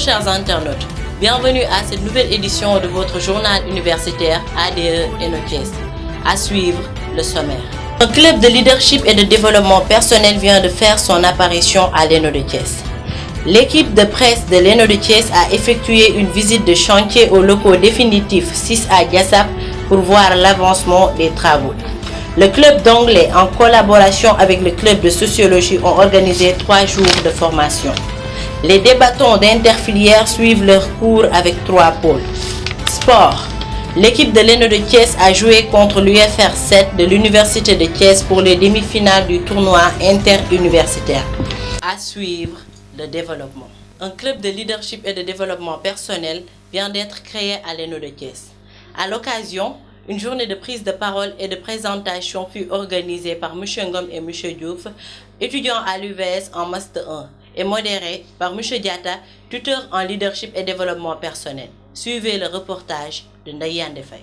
chers internautes, bienvenue à cette nouvelle édition de votre journal universitaire ADE ENO-Thiès. À suivre le sommaire. Un club de leadership et de développement personnel vient de faire son apparition à l'ENO de Thiès. L'équipe de presse de l'ENO de Thiès a effectué une visite de chantier aux locaux définitifs 6 à Diassap pour voir l'avancement des travaux. Le club d'anglais, en collaboration avec le club de sociologie, ont organisé 3 jours de formation. Les débattants d'interfilières suivent leur cours avec 3 pôles. Sport. L'équipe de l'ENO de Thiès a joué contre l'UFR 7 de l'Université de Thiès pour les demi-finales du tournoi interuniversitaire. À suivre le développement. Un club de leadership et de développement personnel vient d'être créé à l'ENO de Thiès. À l'occasion, une journée de prise de parole et de présentation fut organisée par M. Ngom et M. Diouf, étudiants à l'UVS en Master 1, et modérée par M. Diata, tuteur en leadership et développement personnel. Suivez le reportage de Ndayan Defay.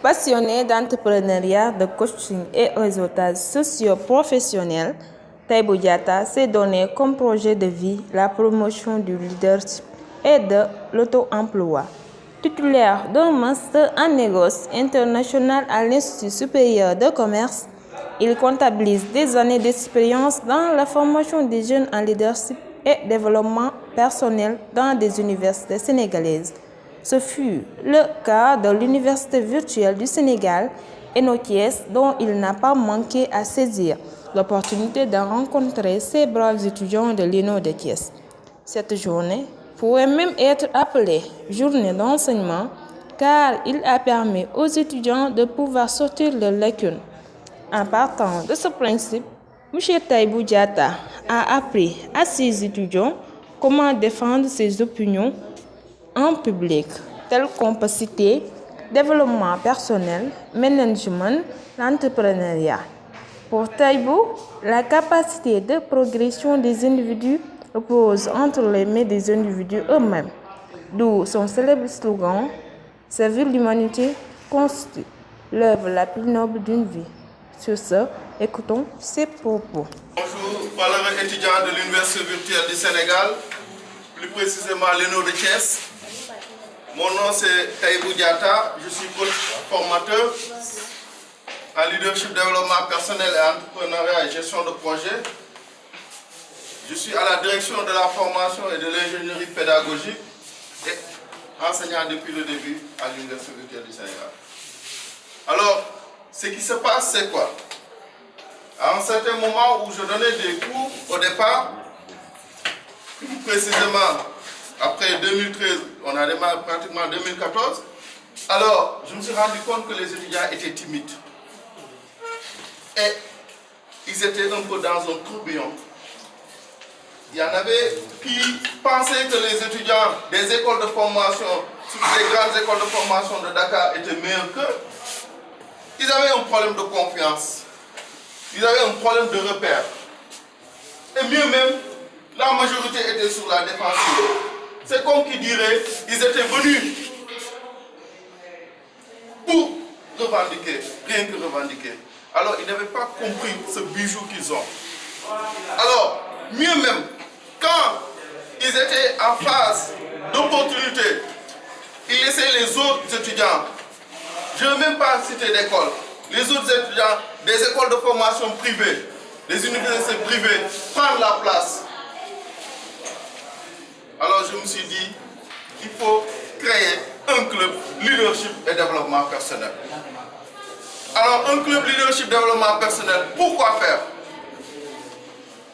Passionné d'entrepreneuriat, de coaching et réseautage socio-professionnel, Taïbou Diata s'est donné comme projet de vie la promotion du leadership et de l'auto-emploi. Titulaire d'un master en négoce international à l'Institut supérieur de commerce, il comptabilise des années d'expérience dans la formation des jeunes en leadership et développement personnel dans des universités sénégalaises. Ce fut le cas de l'Université virtuelle du Sénégal, ENO-Thiès, dont il n'a pas manqué à saisir l'opportunité de rencontrer ces braves étudiants de l'ENO de Thiès. Cette journée pourrait même être appelée journée d'enseignement, car il a permis aux étudiants de pouvoir sortir de lacunes. En partant de ce principe, M. Taïbou Diata a appris à ses étudiants comment défendre ses opinions en public, telles compacité, développement personnel, management, l'entrepreneuriat. Pour Taïbou, la capacité de progression des individus repose entre les mains des individus eux-mêmes, d'où son célèbre slogan « Servir l'humanité constitue l'œuvre la plus noble d'une vie ». Sur ce, écoutons ses propos. Bonjour, valeureux étudiants de l'Université virtuelle du Sénégal, plus précisément l'ENO de Thiès. Mon nom c'est Taïbou Diata, je suis coach formateur en leadership, développement personnel et entrepreneuriat et gestion de projet. Je suis à la direction de la formation et de l'ingénierie pédagogique et enseignant depuis le début à l'Université virtuelle du Sénégal. Alors, ce qui se passe, c'est quoi? À un certain moment où je donnais des cours au départ, plus précisément après 2013, on a démarré pratiquement en 2014, alors je me suis rendu compte que les étudiants étaient timides. Et ils étaient un peu dans un tourbillon. Il y en avait qui pensaient que les étudiants des écoles de formation, surtout les grandes écoles de formation de Dakar, étaient meilleurs qu'eux. Ils avaient un problème de confiance. Ils avaient un problème de repère. Et mieux même, la majorité était sur la défensive. C'est comme qui dirait, ils étaient venus pour revendiquer, rien que revendiquer. Alors, ils n'avaient pas compris ce bijou qu'ils ont. Alors, mieux même, quand ils étaient en phase d'opportunité, ils laissaient les autres étudiants, je ne veux même pas citer d'école, les autres étudiants des écoles de formation privées, des universités privées, prendre la place. Alors je me suis dit qu'il faut créer un club leadership et développement personnel. Alors un club leadership et développement personnel, pourquoi faire?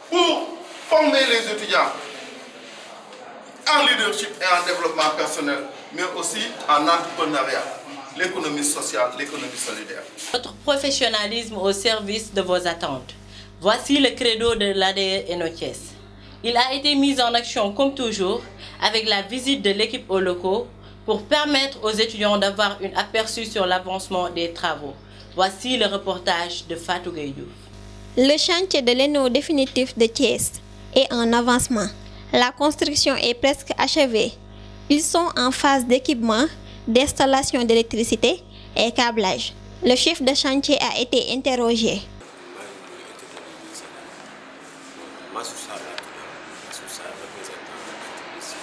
Pour former les étudiants en leadership et en développement personnel, mais aussi en entrepreneuriat, l'économie sociale, l'économie solidaire. Votre professionnalisme au service de vos attentes. Voici le credo de l'ADE ENO-Thiès. Il a été mis en action comme toujours avec la visite de l'équipe aux locaux pour permettre aux étudiants d'avoir un aperçu sur l'avancement des travaux. Voici le reportage de Fatou Gaïdou. Le chantier de l'ENO définitif de Thiès est en avancement. La construction est presque achevée. Ils sont en phase d'équipement, d'installation d'électricité et câblage. Le chef de chantier a été interrogé. Mansour Sarr représentant l'entreprise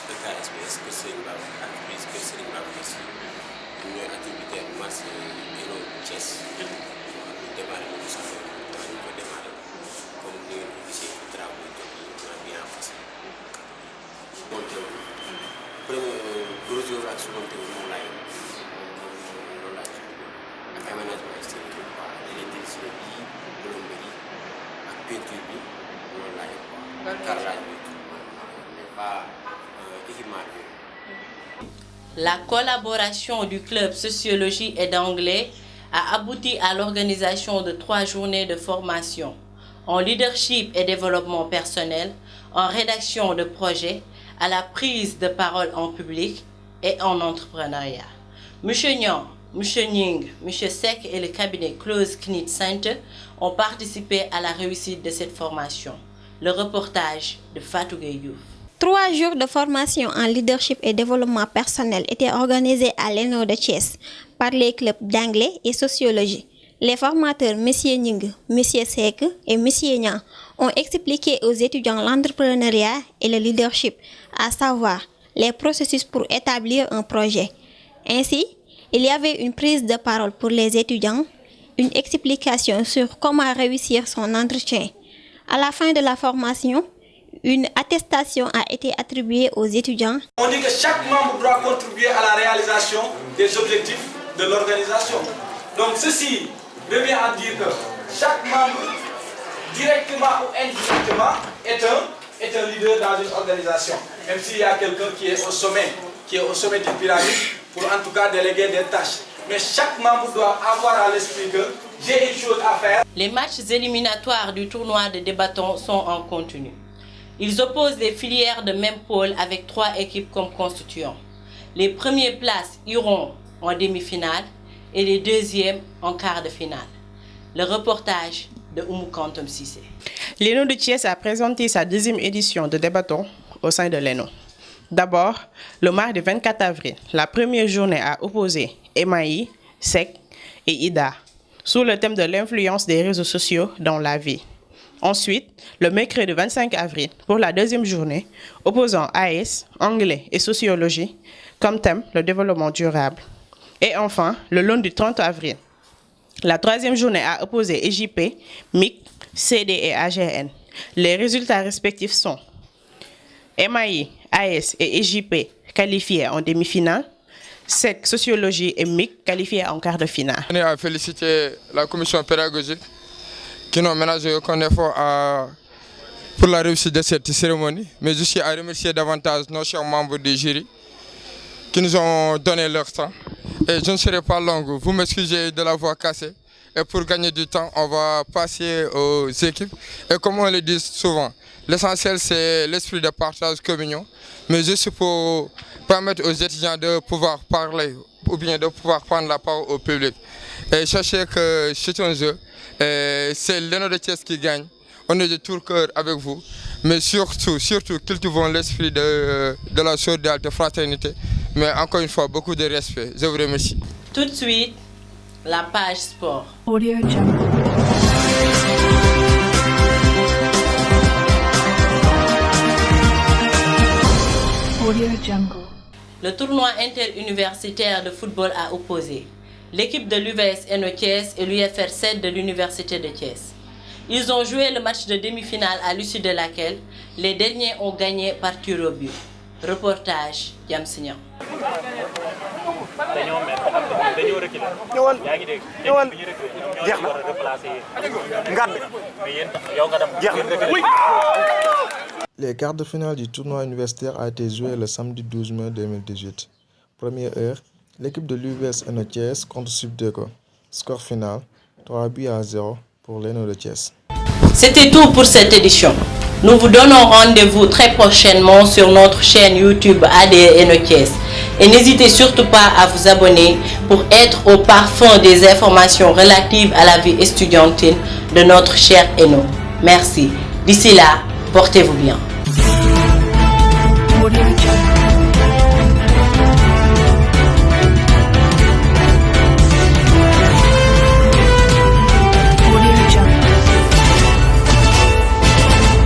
EKSBS Serigne Babacar entreprise Kër Serigne Babacar Sy ñooy activité marché Eno Thiès ñu démarré lu sax tax ñu ko démarré comme ni ngeen ko gisee travaux yi on a bien passé monté premier gros jour ak monté moom laay loolu laaj ak aménagement extérieur quoi électricité bi plomberie ak peinture bi loolu laaj quoi carrelage bi mais pas équipement bi. La collaboration du club sociologie et d'anglais a abouti à l'organisation de 3 journées de formation en leadership et développement personnel, en rédaction de projets, à la prise de parole en public et en entrepreneuriat. M. Nyan, M. Ning, M. Sek et le cabinet Close Knit Center ont participé à la réussite de cette formation. Le reportage de Fatou Gueye. 3 jours de formation en leadership et développement personnel étaient organisés à l'ENO de Thiès par les clubs d'anglais et sociologie. Les formateurs M. Ning, M. Sek et M. Nyan ont expliqué aux étudiants l'entrepreneuriat et le leadership, à savoir les processus pour établir un projet. Ainsi, il y avait une prise de parole pour les étudiants, une explication sur comment réussir son entretien. À la fin de la formation, une attestation a été attribuée aux étudiants. On dit que chaque membre doit contribuer à la réalisation des objectifs de l'organisation. Donc ceci revient à dire que chaque membre, directement ou indirectement, est un leader dans une organisation. Même s'il y a quelqu'un qui est au sommet du pyramide, pour en tout cas déléguer des tâches. Mais chaque membre doit avoir à l'esprit que j'ai une chose à faire. Les matchs éliminatoires du tournoi de débattons sont en continu. Ils opposent des filières de même pôle avec 3 équipes comme constituants. Les premières places iront en demi-finale et les deuxièmes en quart de finale. Le reportage de Oumou Kantom Sissé. L'ENO de Thiès a présenté sa 2e édition de débattons au sein de l'ENO. D'abord, le mardi 24 avril, la première journée a opposé Emaï, Sek et Ida sous le thème de l'influence des réseaux sociaux dans la vie. Ensuite, le mercredi 25 avril, pour la 2e journée, opposant AS, anglais et sociologie, comme thème le développement durable. Et enfin, le lundi 30 avril, la 3e journée a opposé EJP, MIC, CD et AGN. Les résultats respectifs sont MAI, AS et EJP qualifiés en demi-finale, SEC, sociologie et MIC qualifiés en quart de finale. Je tiens à féliciter la commission pédagogique qui n'ont ménagé aucun effort pour la réussite de cette cérémonie, mais aussi à remercier davantage nos chers membres du jury qui nous ont donné leur temps. Et je ne serai pas long, vous m'excusez de la voix cassée. Et pour gagner du temps, on va passer aux équipes. Et comme on le dit souvent, l'essentiel c'est l'esprit de partage, communion, mais juste pour permettre aux étudiants de pouvoir parler ou bien de pouvoir prendre la parole au public. Et sachez que c'est un jeu. C'est l'ENO de Thiès qui gagne. On est de tout cœur avec vous, mais surtout cultivons l'esprit de la solidarité, de fraternité, mais encore une fois, beaucoup de respect. Je vous remercie. Tout de suite, la page sport. Audio Jungle. Audio Jungle. Le tournoi interuniversitaire de football a opposé l'équipe de l'UVS Eno Thiès et l'UFR 7 de l'Université de Thiès. Ils ont joué le match de demi-finale à l'issue de laquelle les derniers ont gagné par tir au but. Reportage Yamsignan. Les quarts de finale du tournoi universitaire a été joué le samedi 12 mai 2018. Première heure, l'équipe de l'UVS Eno Thiès contre Subdeco. Score final 3-0 pour l'Eno de Thiès. C'était tout pour cette édition. Nous vous donnons rendez-vous très prochainement sur notre chaîne YouTube ADE Eno Thiès. Et n'hésitez surtout pas à vous abonner pour être au parfum des informations relatives à la vie estudiantine de notre cher Eno. Merci. D'ici là, portez-vous bien.